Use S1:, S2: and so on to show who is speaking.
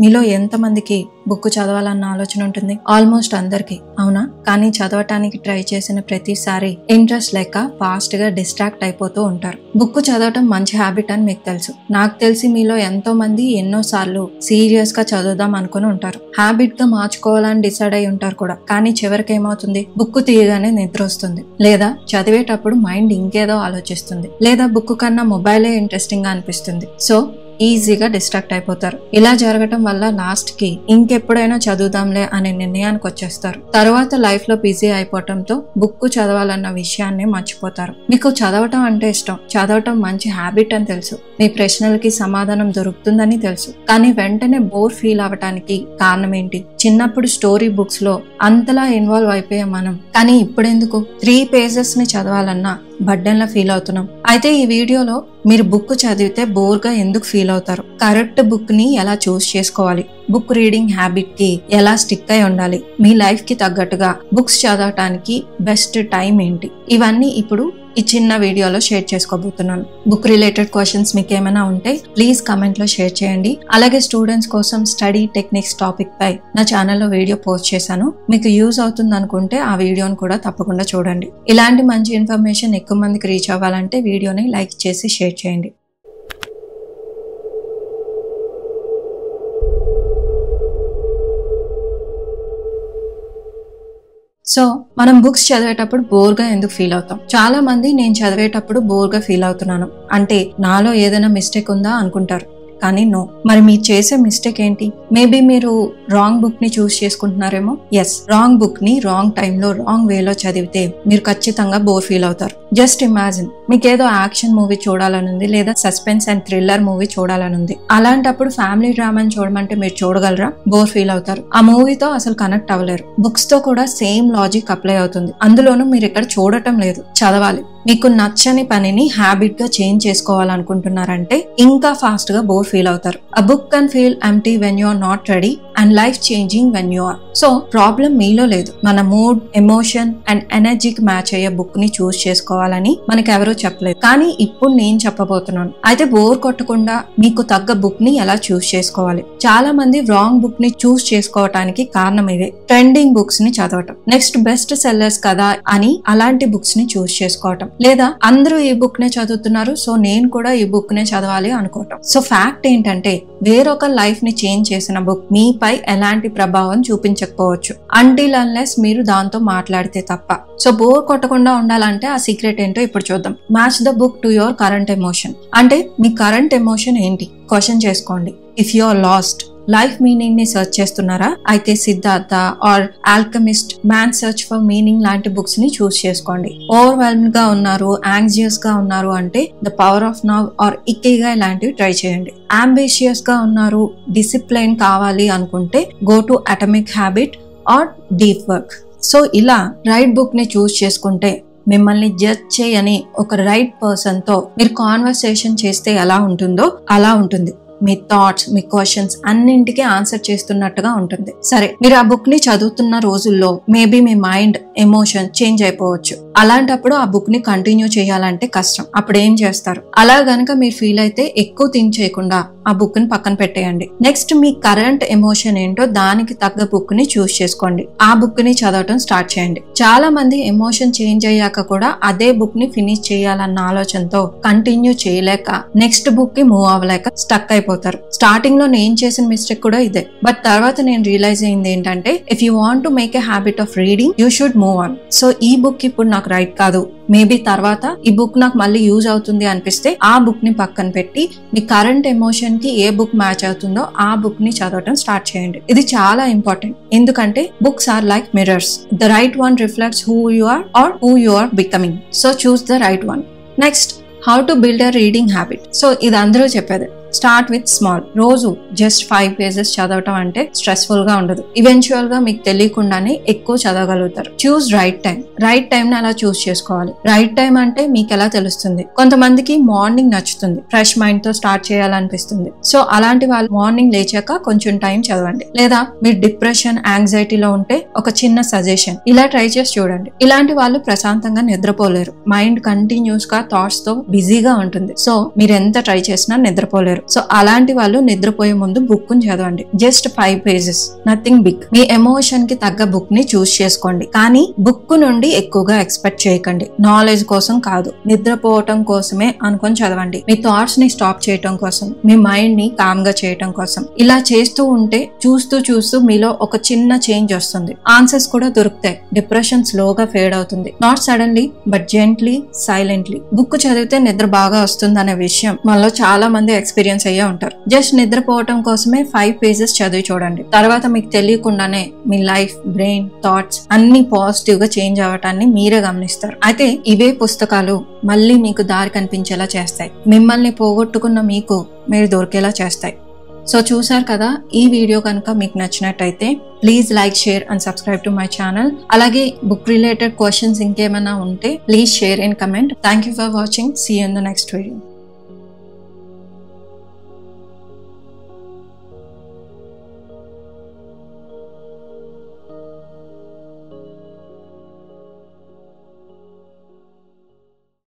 S1: మీలో ఎంతమందికి బుక్ చదవాలన్న ఆలోచన ఉంటుంది? ఆల్మోస్ట్ అందరికి, అవునా? కానీ చదవటానికి ట్రై చేసిన ప్రతిసారి ఇంట్రెస్ట్ లేక ఫాస్ట్ గా డిస్ట్రాక్ట్ అయిపోతూ ఉంటారు. బుక్ చదవటం మంచి హ్యాబిట్ అని మీకు తెలుసు. నాకు తెలిసి మీలో ఎంతో మంది ఎన్నో సార్లు సీరియస్ గా చదువుదాం అనుకుని ఉంటారు. హ్యాబిట్ గా మార్చుకోవాలని డిసైడ్ అయి ఉంటారు కూడా. కానీ చివరికి ఏమవుతుంది? బుక్ తీయగానే నిద్ర వస్తుంది, లేదా చదివేటప్పుడు మైండ్ ఇంకేదో ఆలోచిస్తుంది, లేదా బుక్ కన్నా మొబైలే ఇంట్రెస్టింగ్ గా అనిపిస్తుంది. సో ఈజీగా డిస్ట్రాక్ట్ అయిపోతారు. ఇలా జరగటం వల్ల లాస్ట్ కి ఇంకెప్పుడైనా చదువుదాంలే అనే నిర్ణయానికి వచ్చేస్తారు. తర్వాత లైఫ్ లో బిజీ అయిపోవటంతో బుక్ చదవాలన్న విషయాన్ని మర్చిపోతారు. మీకు చదవటం అంటే ఇష్టం, చదవటం మంచి హ్యాబిట్ అని తెలుసు, మీ ప్రశ్నలకి సమాధానం దొరుకుతుందని తెలుసు. కానీ వెంటనే బోర్ ఫీల్ అవటానికి కారణం ఏంటి? చిన్నప్పుడు స్టోరీ బుక్స్ లో అంతలా ఇన్వాల్వ్ అయిపోయాం మనం, కానీ ఇప్పుడెందుకు 3 పేజెస్ ని చదవాలన్నా బర్డెన్ లా ఫీల్ అవుతున్నాం. అయితే ఈ వీడియోలో మీరు బుక్ చదివితే బోర్ గా ఎందుకు ఫీల్ అవుతారు, కరెక్ట్ బుక్ ని ఎలా చూస్ చేసుకోవాలి, బుక్ రీడింగ్ హ్యాబిట్ కి ఎలా స్టిక్ అయి ఉండాలి, మీ లైఫ్ కి తగ్గట్టుగా బుక్స్ చదవటానికి బెస్ట్ టైం ఏంటి, ఇవన్నీ ఇప్పుడు ఈ చిన్న వీడియోలో షేర్ చేసుకోబోతున్నాను. బుక్ రిలేటెడ్ క్వశ్చన్స్ మీకు ఏమైనా ఉంటే ప్లీజ్ కమెంట్ లో షేర్ చేయండి. అలాగే స్టూడెంట్స్ కోసం స్టడీ టెక్నిక్స్ టాపిక్ పై నా ఛానల్లో వీడియో పోస్ట్ చేశాను. మీకు యూజ్ అవుతుంది అనుకుంటే ఆ వీడియోని కూడా తప్పకుండా చూడండి. ఇలాంటి మంచి ఇన్ఫర్మేషన్ ఎక్కువ మందికి రీచ్ అవ్వాలంటే వీడియోని లైక్ చేసి షేర్ చేయండి. సో మనం బుక్స్ చదివేటప్పుడు బోర్ గా ఎందుకు ఫీల్ అవుతాం? చాలా మంది నేను చదివేటప్పుడు బోర్ గా ఫీల్ అవుతున్నాను అంటే నాలో ఏదైనా మిస్టేక్ ఉందా అనుకుంటారు. కానీ నో. మరి మీరు చేసే మిస్టేక్ ఏంటి? మేబీ మీరు రాంగ్ బుక్ ని చూస్ చేసుకుంటున్నారేమో. ఎస్, రాంగ్ బుక్ ని రాంగ్ టైంలో రాంగ్ వేలో చదివితే మీరు ఖచ్చితంగా బోర్ ఫీల్ అవుతారు. జస్ట్ ఇమాజిన్, మీకేదో యాక్షన్ మూవీ చూడాలనుంది, లేదా సస్పెన్స్ అండ్ థ్రిల్లర్ మూవీ చూడాలనుంది. అలాంటప్పుడు ఫ్యామిలీ డ్రామాని చూడమంటే మీరు చూడగలరా? బోర్ ఫీల్ అవుతారు. ఆ మూవీతో అసలు కనెక్ట్ అవ్వలేరు. బుక్స్ తో కూడా సేమ్ లాజిక్ అప్లై అవుతుంది. అందులోనూ మీరు ఇక్కడ చూడటం లేదు, చదవాలి. మీకు నచ్చని పనిని హ్యాబిట్ గా చేంజ్ చేసుకోవాలనుకుంటున్నారంటే ఇంకా ఫాస్ట్ గా బోర్ ఫీల్ అవుతారు. A book can feel empty when you are not ready and life changing when you are. So problem మీలో లేదు, మన మూడ్, ఎమోషన్ అండ్ ఎనర్జీకి మ్యాచ్ అయ్యే బుక్ ని చూస్ చేసుకోవాలని మనకి ఎవరో చెప్పలేదు. కానీ ఇప్పుడు నేను చెప్పబోతున్నాను. అయితే బోర్ కొట్టకుండా మీకు తగ్గ బుక్ ని ఎలా చూస్ చేసుకోవాలి? చాలా మంది రాంగ్ బుక్ ని చూస్ చేసుకోవటానికి కారణం ఇదే. ట్రెండింగ్ బుక్స్ ని చదవటం, నెక్స్ట్ బెస్ట్ సెల్లర్స్ కదా అని అలాంటి బుక్స్ ని చూస్ చేసుకోవటం, లేదా అందరూ ఈ బుక్ నే చదువుతున్నారు సో నేను కూడా ఈ బుక్ నే చదవాలి అనుకోవటం. సో ఫ్యాక్ట్ ఏంటంటే వేరొక లైఫ్ ని చేంజ్ చేసిన బుక్ మీపై ఎలాంటి ప్రభావం చూపించకపోవచ్చు అంటిల్ అన్లెస్ మీరు దాంతో మాట్లాడితే తప్ప. సో బోర్ కొట్టకుండా ఉండాలంటే ఆ సీక్రెట్ ఏంటో ఇప్పుడు చూద్దాం. Match the book to your current emotion. అంటే మీ కరెంట్ ఎమోషన్ ఏంటి? క్వశ్చన్ చేసుకోండి. If you are lost, life meaning ని సర్చ్ చేస్తున్నారా? అయితే Siddhartha or Alchemist, man search for meaning లాంటి బుక్స్ ని చూస్ చేసుకోండి. ఓవర్వెల్మ్డ్ గా ఉన్నారు, యాంగ్జియస్ గా ఉన్నారు అంటే the power of now or Ikigai లాంటివి ట్రై చేయండి. అంబిషియస్ గా ఉన్నారు, డిసిప్లైన్ కావాలి అనుకుంటే go to atomic habit or deep work. So ఇలా రైట్ బుక్ ని చూస్ చేసుకుంటే మిమ్మల్ని జడ్జ్ చేయని ఒక రైట్ పర్సన్ తో మీరు కాన్వర్సేషన్ చేస్తే ఎలా ఉంటుందో అలా ఉంటుంది. మీ థాట్స్, మీ క్వశ్చన్స్ అన్నింటికీ ఆన్సర్ చేస్తున్నట్టుగా ఉంటుంది. సరే, మీరు ఆ బుక్ ని చదువుతున్న రోజుల్లో మేబీ మీ మైండ్, ఎమోషన్ చేంజ్ అయిపోవచ్చు. అలాంటప్పుడు ఆ బుక్ ని కంటిన్యూ చేయాలంటే కష్టం. అప్పుడు ఏం చేస్తారు? అలా గనక మీరు ఫీల్ అయితే ఎక్కువ థింక్ చేయకుండా ఆ బుక్ ని పక్కన పెట్టేయండి. నెక్స్ట్ మీ కరెంట్ ఎమోషన్ ఏంటో దానికి తగ్గ బుక్ ని చూస్ చేసుకోండి. ఆ బుక్ ని చదవటం స్టార్ట్ చేయండి. చాలా మంది ఎమోషన్ చేంజ్ అయ్యాక కూడా అదే బుక్ ని ఫినిష్ చేయాలన్న ఆలోచనతో కంటిన్యూ చేయలేక నెక్స్ట్ బుక్ కి మూవ్ అవ్వలేక స్టక్ అయిపోతారు. స్టార్టింగ్ లో నేను చేసిన మిస్టేక్ కూడా ఇదే. బట్ తర్వాత నేను రియలైజ్ అయింది ఏంటంటే if you want to make a habit of reading you should move on. So ఈ బుక్ ఇప్పుడు నాకు రైట్ కాదు, మేబీ తర్వాత ఈ బుక్ నాకు మళ్ళీ యూజ్ అవుతుంది అనిపిస్తే ఆ బుక్ ని పక్కన పెట్టి మీ కరెంట్ ఎమోషన్ కి ఏ బుక్ మ్యాచ్ అవుతుందో ఆ బుక్ ని చదవటం స్టార్ట్ చేయండి. ఇది చాలా ఇంపార్టెంట్, ఎందుకంటే books are like mirrors. The right one reflects who you are or who you are becoming. So choose the right one. Next, how to build a reading habit. So ఇది అందరూ చెప్పేది. Start with small. రోజు just 5 pages చదవటం అంటే stressful గా ఉండదు. Eventual గా మీకు తెలియకుండానే ఎక్కువ చదవగలుగుతారు. Choose right time. Right time ని అలా చూస్ చేసుకోవాలి. రైట్ టైం అంటే మీకు ఎలా తెలుస్తుంది? కొంతమందికి మార్నింగ్ నచ్చుతుంది, ఫ్రెష్ మైండ్ తో స్టార్ట్ చేయాలనిపిస్తుంది. సో అలాంటి వాళ్ళు మార్నింగ్ లేచాక కొంచెం టైం చదవండి. లేదా మీరు డిప్రెషన్, యాంగ్జైటీలో ఉంటే ఒక చిన్న సజెషన్, ఇలా ట్రై చేసి చూడండి. ఇలాంటి వాళ్ళు ప్రశాంతంగా నిద్రపోలేరు. మైండ్ కంటిన్యూస్ గా థాట్స్ తో బిజీగా ఉంటుంది. సో మీరు ఎంత ట్రై చేసినా నిద్రపోలేరు. సో అలాంటి వాళ్ళు నిద్రపోయే ముందు బుక్ ని చదవండి. Just 5 pages, nothing big. మీ ఎమోషన్ కి తగ్గ బుక్ ని చూస్ చేసుకోండి, కానీ బుక్ నుండి ఎక్కువగా ఎక్స్పెక్ట్ చేయకండి. నాలెడ్జ్ కోసం కాదు, నిద్రపోవటం కోసమే అనుకొని చదవండి. మీ థాట్స్ ని స్టాప్ చేయటం కోసం, మీ మైండ్ ని కామ్ గా చేయటం కోసం. ఇలా చేస్తూ ఉంటే చూస్తూ చూస్తూ మీలో ఒక చిన్న చేంజ్ వస్తుంది. ఆన్సర్స్ కూడా దొరుకుతాయి. డిప్రెషన్ స్లోగా ఫేడ్ అవుతుంది. Not suddenly but gently, silently. Book చదివితే నిద్ర బాగా వస్తుంది అనే విషయం మనలో చాలా మంది ఎక్స్పీరియన్స్ అయ్యే ఉంటారు. జస్ట్ నిద్రపోవటం కోసమే 5 pages చదివి చూడండి. తర్వాత మీకు తెలియకుండానే మీ లైఫ్, బ్రెయిన్, థాట్స్ అన్ని పాజిటివ్ గా చేంజ్ అవ్వటాన్ని మీరే గమనిస్తారు. అయితే ఇవే పుస్తకాలు మళ్ళీ మీకు దారి కనిపించేలా చేస్తాయి. మిమ్మల్ని పోగొట్టుకున్న మీకు మీరు దొరికేలా చేస్తాయి. సో చూసారు కదా, ఈ వీడియో కనుక మీకు నచ్చినట్టయితే please like, share and subscribe to my channel. అలాగే బుక్ రిలేటెడ్ క్వశ్చన్స్ ఇంకేమైనా ఉంటే please share in comment. Thank you for watching. See you in the next video.